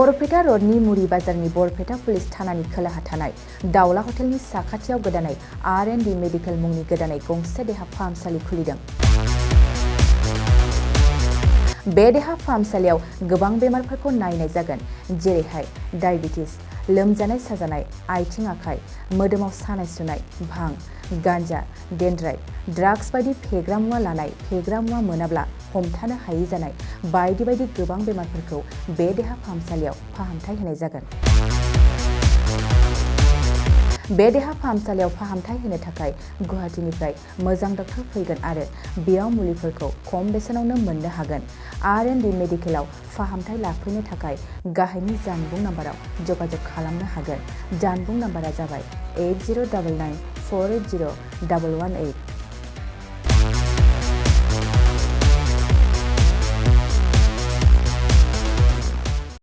बरपेटा रडनि मुरी बाजारनि बरपेटा पुलिस थानानि खोलाहा थानाय दाउला हटेलनि साखाथियाव गोदानै R&D मेडिकेल मुंनि गोदानै गंसे देहा फाहामसालि खुलिदों। बे देहा फाहामसालियाव गोबां बेमारफोरखौ नायनाय जागोन, जेरैहाय डायबिटिस, लोमजानाय साजानाय, आथिं आखाइ, मोदोमाव सानाय सुनाय, भां, गान्जा, डेन्ड्राइट, ड्राग्स बायदि फेग्रा मुवा लानाय, फेग्रा मुवा मोनाब्ला हमथानो हायै जानाय बायदि बायदि गोबां बेमारफोरखौ बे देहा फाहामसालियाव फाहामथाय होनाय जागोन। बे देहा फाहामसालियाव फाहामथाय होनो थाखाय गुवाहाटीनिफ्राय मोजां डक्टर फैगोन आरो बेयाव मुलिफोरखौ खम बेसेनावनो मोननो हागोन। R&D मेडिकेलाव फाहामथाय लाफैनो थाखाय गाहायनि जानबुं नाम्बाराव जगाजग खालामनो हागोन। जानबुं नाम्बारा जाबाय 8099480118।